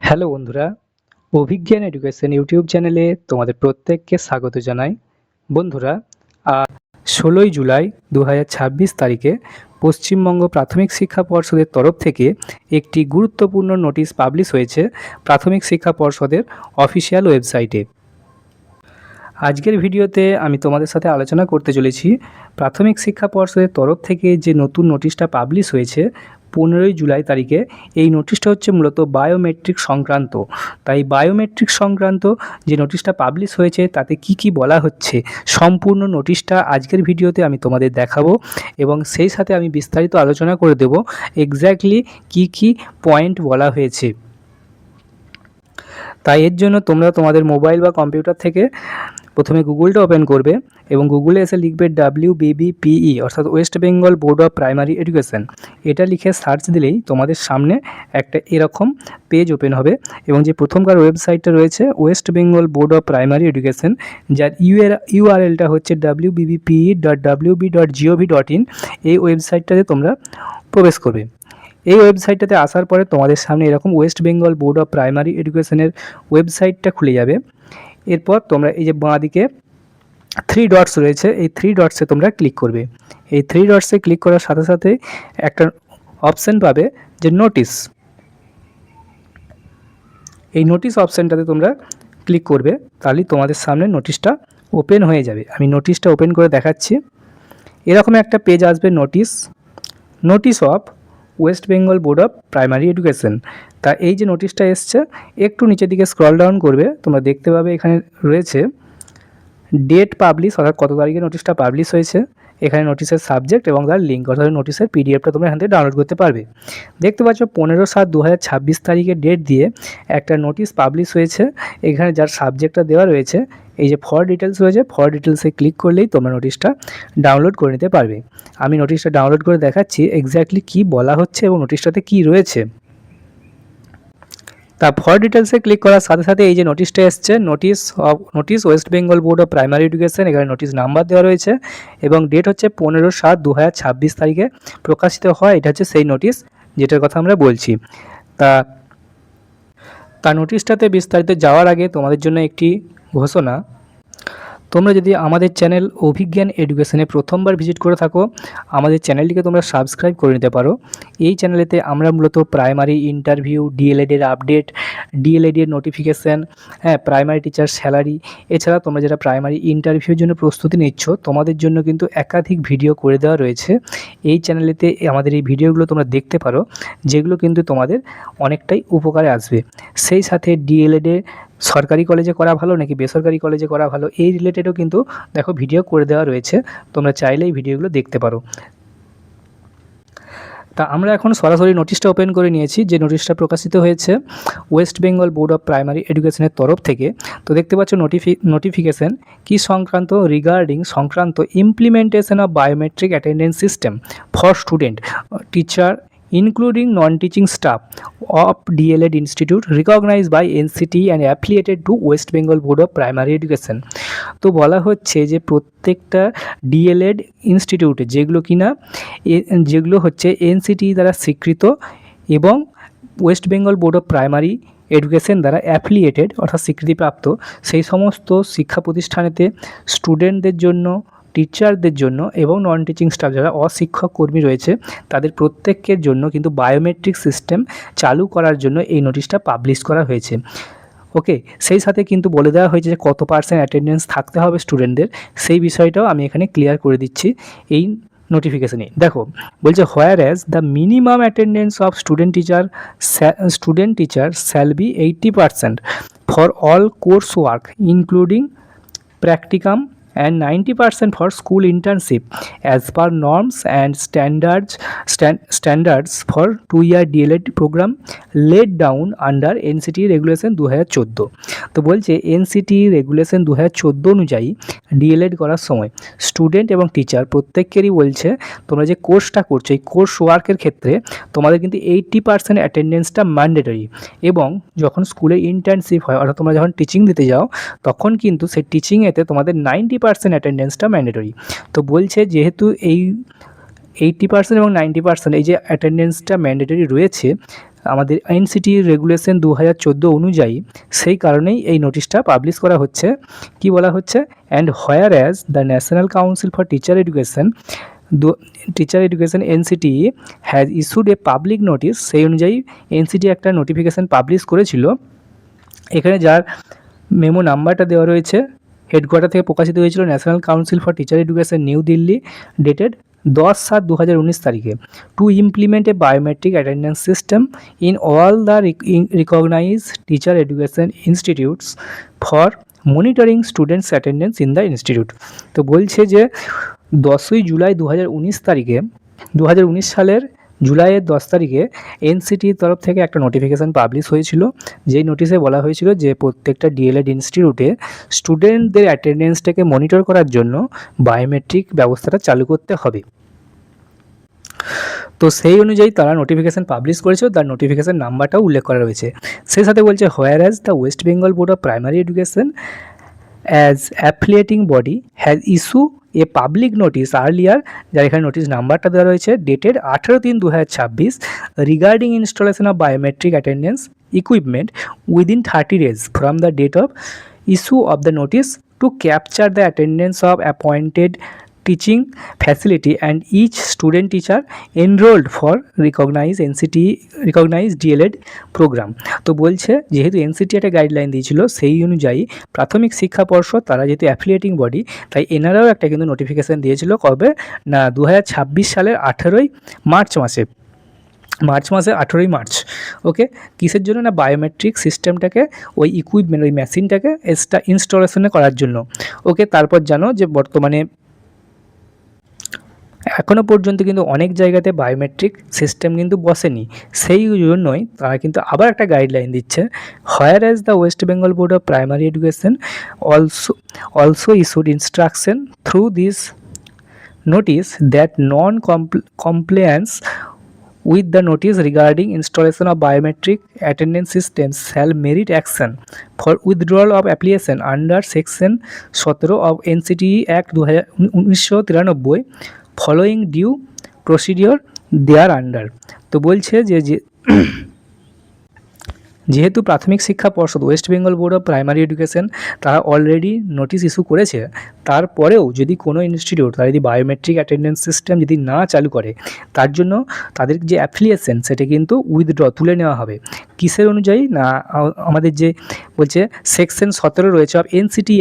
Hello বন্ধুরা, অভিজ্ঞান education YouTube চ্যানেলে তোমাদের প্রত্যেককে স্বাগত জানাই। বন্ধুরা, আজ 16ই জুলাই 2026 তারিখে পশ্চিমবঙ্গ প্রাথমিক শিক্ষা পর্ষদের তরফ থেকে একটি গুরুত্বপূর্ণ নোটিশ পাবলিশ হয়েছে প্রাথমিক শিক্ষা পর্ষদের অফিসিয়াল ওয়েবসাইটে। আজকের ভিডিওতে আমি তোমাদের সাথে আলোচনা করতে চলেছি প্রাথমিক শিক্ষা পর্ষদের তরফ থেকে যে নতুন নোটিশটা পাবলিশ হয়েছে 15ই জুলাই তারিখে। এই নোটিশটা হচ্ছে মূলত বায়োমেট্রিক সংক্রান্ত। তাই বায়োমেট্রিক সংক্রান্ত যে নোটিশটা পাবলিশ হয়েছে তাতে কি বলা হচ্ছে সম্পূর্ণ নোটিশটা আজকের ভিডিওতে আমি তোমাদের দেখাবো এবং সেই সাথে আমি বিস্তারিত আলোচনা করে দেব এক্স্যাক্টলি কি পয়েন্ট বলা হয়েছে। তাই এর জন্য তোমরা তোমাদের মোবাইল বা কম্পিউটার থেকে প্রথমে গুগলটা ওপেন করবে এবং গুগলে এসে লিখবে WBBPE অর্থাৎ West Bengal board of primary education. এটা লিখে সার্চ দিলেই তোমাদের সামনে একটা এরকম পেজ ওপেন হবে এবং যে প্রথমকার ওয়েবসাইটটা রয়েছে West Bengal board of primary education, যার URLটা হচ্ছে wbpe.wb.gov.in। এই ওয়েবসাইটটাতে তোমরা প্রবেশ করবে। এই ওয়েবসাইটটাতে আসার পরে তোমাদের সামনে এরকম West Bengal board of primary এডুকেশনের ওয়েবসাইটটা খুলে যাবে। এরপর তোমরা এই যে বাঁদিকে 3 ডটস রয়েছে, এই 3 ডটসে তোমরা ক্লিক করবে। এই 3 ডটসে ক্লিক করার সাথে সাথে একটা অপশান পাবে যে নোটিশ। এই নোটিশ অপশানটাতে তোমরা ক্লিক করবে, তাহলেই তোমাদের সামনে নোটিশটা ওপেন হয়ে যাবে। আমি নোটিশটা ওপেন করে দেখাচ্ছি। এরকম একটা পেজ আসবে, notice of West Bengal board of primary education. তা এই যে নোটিশটা এসছে, একটু নিচের দিকে স্ক্রল ডাউন করবে, তোমরা দেখতে পাবে এখানে রয়েছে ডেট পাবলিশ, অর্থাৎ কত তারিখে নোটিশটা পাবলিশ হয়েছে। এখানে নোটিশের সাবজেক্ট এবং তার লিঙ্ক, অর্থাৎ নোটিশের পিডিএফটা তোমরা এখান থেকে ডাউনলোড করতে পারবে। দেখতে পাচ্ছ 15/7/2026 তারিখে ডেট দিয়ে একটা নোটিশ পাবলিশ হয়েছে। এখানে যার সাবজেক্টটা দেওয়া রয়েছে, এই যে ফর ডিটেলস রয়েছে, ফর ডিটেলসে ক্লিক করলেই তোমরা নোটিশটা ডাউনলোড করে নিতে পারবে। আমি নোটিশটা ডাউনলোড করে দেখাচ্ছি এক্স্যাক্টলি কী বলা হচ্ছে এবং নোটিশটাতে কী রয়েছে। তা ফর ডিটেলসে ক্লিক করার সাথে সাথে এই যে নোটিশটা এসছে, notice West Bengal board of primary education, এখানে নোটিশ নাম্বার দেওয়া রয়েছে এবং ডেট হচ্ছে 15/7/2026 তারিখে প্রকাশিত হয়। এটা হচ্ছে সেই নোটিশ যেটার কথা আমরা বলছি। তা নোটিশটাতে বিস্তারিত যাওয়ার আগে তোমাদের জন্য একটি ঘোষণা। তোমরা যদি আমাদের চ্যানেল অভিজ্ঞান এডুকেশনে প্রথমবার ভিজিট করে থাকো, আমাদের চ্যানেলটিকে তোমরা সাবস্ক্রাইব করে নিতে পারো। এই চ্যানেলেতে আমরা মূলত প্রাইমারি ইন্টারভিউ, ডিএলএডের আপডেট, ডিএলএডের নোটিফিকেশান, প্রাইমারি টিচার স্যালারি, এছাড়া তোমরা যারা প্রাইমারি ইন্টারভিউর জন্য প্রস্তুতি নিচ্ছ তোমাদের জন্য কিন্তু একাধিক ভিডিও করে দেওয়া রয়েছে। এই চ্যানেলেতে আমাদের এই ভিডিওগুলো তোমরা দেখতে পারো, যেগুলো কিন্তু তোমাদের অনেকটাই উপকারে আসবে। সেই সাথে ডিএলএডে সরকারি কলেজে করা ভালো নাকি বেসরকারি কলেজে করা ভালো, এই রিলেটেডও কিন্তু দেখো ভিডিও করে দেওয়া রয়েছে, তোমরা চাইলে এই ভিডিওগুলো দেখতে পারো। তা আমরা এখন সরাসরি নোটিশটা ওপেন করে নিয়েছি, যে নোটিশটা প্রকাশিত হয়েছে West Bengal board of primary এডুকেশনের তরফ থেকে। তো দেখতে পাচ্ছ নোটিফিকেশান কি সংক্রান্ত, সংক্রান্ত implementation of biometric attendance system for student, teacher including non-teaching staff of DLED institute recognized by NCTE and affiliated to West Bengal Board of Primary Education। তো বলা হচ্ছে যে প্রত্যেকটা ডিএলএড ইনস্টিটিউটে যেগুলো হচ্ছে NCTE দ্বারা স্বীকৃত এবং West Bengal board of primary education দ্বারা অ্যাফিলিয়েটেড অর্থাৎ স্বীকৃতিপ্রাপ্ত সেই সমস্ত শিক্ষা প্রতিষ্ঠানেতে স্টুডেন্টদের জন্য, টিচারদের জন্য এবং নন টিচিং স্টাফ যারা অশিক্ষক কর্মী রয়েছে তাদের প্রত্যেকের জন্য কিন্তু বায়োমেট্রিক সিস্টেম চালু করার জন্য এই নোটিশটা পাবলিশ করা হয়েছে। ওকে, সেই সাথে কিন্তু বলে দেওয়া হয়েছে যে কত % অ্যাটেন্ডেন্স থাকতে হবে স্টুডেন্টদের, সেই বিষয়টাও আমি এখানে ক্লিয়ার করে দিচ্ছি এই নোটিফিকেশানে। দেখো বলছে whereas the minimum attendance of student teacher shall be 80% for all course work including practicum and 90% for school internship as per norms and standards for 2-year DLED program laid down under NCTE regulation 2014। তো বলছে NCTE regulation 2014 অনুযায়ী D.El.Ed করার সময় student এবং teacher প্রত্যেকেরই বলছে তোমরা যে কোর্সটা করছো এই কোর্স ওয়ার্কের ক্ষেত্রে তোমাদের কিন্তু 80% অ্যাটেন্ডেন্সটা ম্যান্ডেটরি, এবং যখন স্কুলে ইন্টার্নশিপ হয় অর্থাৎ তোমরা যখন টিচিং দিতে যাও তখন কিন্তু সেই টিচিংয়েতে তোমাদের 90% অ্যাটেন্ডেন্সটা ম্যান্ডেটরি। তো বলছে যেহেতু এই 80% এবং 90% এই যে অ্যাটেন্ডেন্সটা ম্যান্ডেটরি রয়েছে, আমাদের এনসিটি রেগুলেশন 2014 অনুযায়ী, সেই কারণেই এই নোটিশটা পাবলিশ করা হচ্ছে। কি বলা হচ্ছে, and where as the national council for teacher education NCTE has issued a public notice, সেই অনুযায়ী এনসিটি একটা নোটিফিকেশান পাবলিশ করেছিল। এখানে যার মেমো নাম্বারটা দেওয়া রয়েছে, হেডকোয়ার্টার থেকে প্রকাশিত হয়েছিল national council for teacher education New Delhi, dated 10/7/2019 তারিখে, to implement a biometric attendance system in all the recognised teacher education institutes for monitoring students attendance in the institute. তো বলছে যে 10ই জুলাই 2019 তারিখে, 2019 সালের জুলাইয়ের 10 তারিখে এনসিটির তরফ থেকে একটা নোটিফিকেশান পাবলিশ হয়েছিল, যেই নোটিশে বলা হয়েছিল যে প্রত্যেকটা ডিএলএড ইনস্টিটিউটে স্টুডেন্টদের অ্যাটেন্ডেন্সটাকে মনিটর করার জন্য বায়োমেট্রিক ব্যবস্থাটা চালু করতে হবে। তো সেই অনুযায়ী তারা নোটিফিকেশান পাবলিশ করেছিল, তার নোটিফিকেশান নাম্বারটাও উল্লেখ করা রয়েছে। সেই সাথে বলছে whereas the West Bengal board of primary education as affiliating body has issue a public notice earlier, যার এখানে নোটিশ নাম্বারটা দেওয়া রয়েছে, dated 18/3/2026, regarding installation of biometric attendance equipment within 30 days from the date of issue of the notice to capture the attendance of appointed teaching facility and each student teacher enrolled for recognized DLED program। তো বলছে যেহেতু NCT একটা guideline দিয়েছিল, সেই অনুযায়ী প্রাথমিক শিক্ষা পর্ষদ তারা যেহেতু অ্যাফিলিয়েটিং বডি, তাই এনারাও একটা কিন্তু নোটিফিকেশান দিয়েছিল কবে না 2026 সালের 18ই মার্চ মাসে, 18ই মার্চ। ওকে, কিসের জন্য না বায়োমেট্রিক সিস্টেমটাকে, ওই ইকুইপমেন্ট, ওই মেশিনটাকে ইনস্টলেশনে করার জন্য। ওকে, তারপর জানো যে বর্তমানে এখনও পর্যন্ত কিন্তু অনেক জায়গাতে বায়োমেট্রিক সিস্টেম কিন্তু বসেনি, সেই জন্যই তারা কিন্তু আবার একটা গাইডলাইন দিচ্ছে, whereas the West Bengal board of primary education also issued instruction through this notice that non compliance with the notice regarding installation of biometric attendance systems shall merit action for withdrawal of application under section 17 of NCTE Act 1993 following due procedure thereunder। তো বলছে যে যেহেতু প্রাথমিক শিক্ষা পর্ষদ West Bengal board of primary education তারা already notice issue করেছে, তারপরেও যদি কোনো ইনস্টিটিউট তারা যদি বায়োমেট্রিক অ্যাটেন্ডেন্স সিস্টেম যদি না চালু করে, তার জন্য তাদের যে অ্যাফিলিয়েশন সেটা কিন্তু তুলে নেওয়া হবে। কিসের অনুযায়ী না আমাদের যে বলছে সেকশন 17 রয়েছে অফ এনসিটিই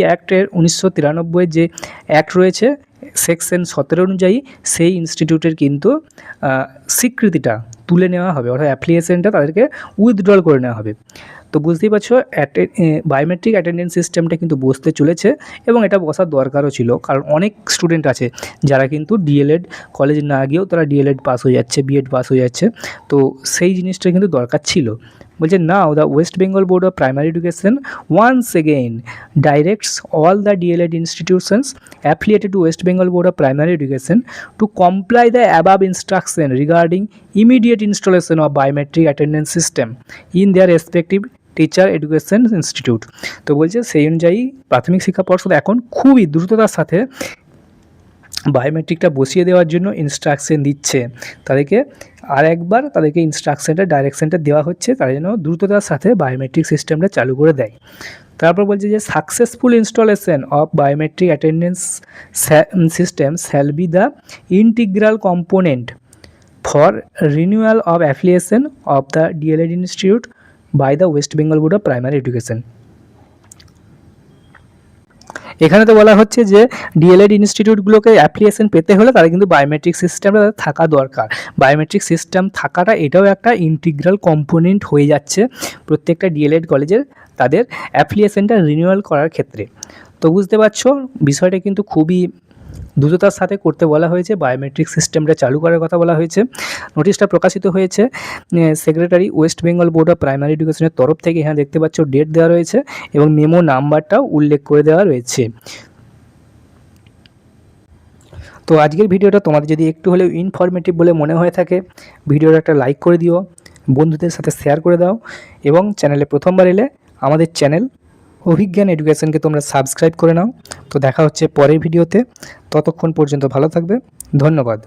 অ্যাক্টের 1993 যে অ্যাক্ট রয়েছে, সেকশন 17 অনুযায়ী সেই ইনস্টিটিউটের কিন্তু স্বীকৃতিটা তুলে নেওয়া হবে, অর্থাৎ অ্যাপ্লিকেশনটা তাদেরকে উইথড্রল করে নেওয়া হবে। তো বুঝতেই পারছো বায়োমেট্রিক অ্যাটেন্ডেন্স সিস্টেমটা কিন্তু বসতে চলেছে, এবং এটা বসার দরকারও ছিল, কারণ অনেক স্টুডেন্ট আছে যারা কিন্তু ডিএলএড কলেজ না গিয়েও তারা ডিএলএড পাস হয়ে যাচ্ছে, বিএড পাস হয়ে যাচ্ছে, তো সেই জিনিসটা কিন্তু দরকার ছিল। বলছে now the West Bengal board of primary education once again directs all the DElEd institutions affiliated to West Bengal Board of Primary Education to comply the above instruction regarding immediate installation of biometric attendance system in their respective teacher education institute. তো বলছে সেই অনুযায়ী প্রাথমিক শিক্ষা পর্ষদ এখন খুবই দ্রুততার সাথে বায়োমেট্রিকটা বসিয়ে দেওয়ার জন্য ইনস্ট্রাকশন দিচ্ছে তাদেরকে, আর একবার তাদেরকে ইনস্ট্রাকশনটা ডাইরেকশনটা দেওয়া হচ্ছে তারা যেন দ্রুততার সাথে বায়োমেট্রিক সিস্টেমটা চালু করে দেয়। তারপর বলছে যে successful installation of biometric attendance system shall be the integral component for renewal of affiliation of the DElEd institute by the West Bengal board of primary education. এখানে তো বলা হচ্ছে যে ডিএলএড ইনস্টিটিউটগুলোকে অ্যাপ্লিকেশন পেতে হলে তাদের কিন্তু বায়োমেট্রিক সিস্টেমটা থাকা দরকার। বায়োমেট্রিক সিস্টেম থাকাটা এটাও একটা ইন্টিগ্রাল কম্পোনেন্ট হয়ে যাচ্ছে প্রত্যেকটা ডিএলএড কলেজের তাদের অ্যাপ্লিকেশনটা রিনিউয়াল করার ক্ষেত্রে। তো বুঝতে পারছো বিষয়টা কিন্তু খুবই দ্রুততার সাথে করতে বলা হয়েছে, বায়োমেট্রিক সিস্টেমটা চালু করার কথা বলা হয়েছে। নোটিশটা প্রকাশিত হয়েছে secretary West Bengal board of primary এডুকেশনের তরফ থেকে। এখানে দেখতে পাচ্ছ ডেট দেওয়া রয়েছে এবং মেমো নাম্বারটাও উল্লেখ করে দেওয়া রয়েছে। তো আজকের ভিডিওটা তোমাদের যদি একটু হলেও ইনফরমেটিভ বলে মনে হয়ে থাকে, ভিডিওটা একটা লাইক করে দিও, বন্ধুদের সাথে শেয়ার করে দাও, এবং চ্যানেলে প্রথমবার এলে আমাদের চ্যানেল অভিজ্ঞান এডুকেশনকে তোমরা সাবস্ক্রাইব করে নাও। তো দেখা হচ্ছে পরের ভিডিওতে, ততক্ষণ পর্যন্ত ভালো থাকবে, ধন্যবাদ।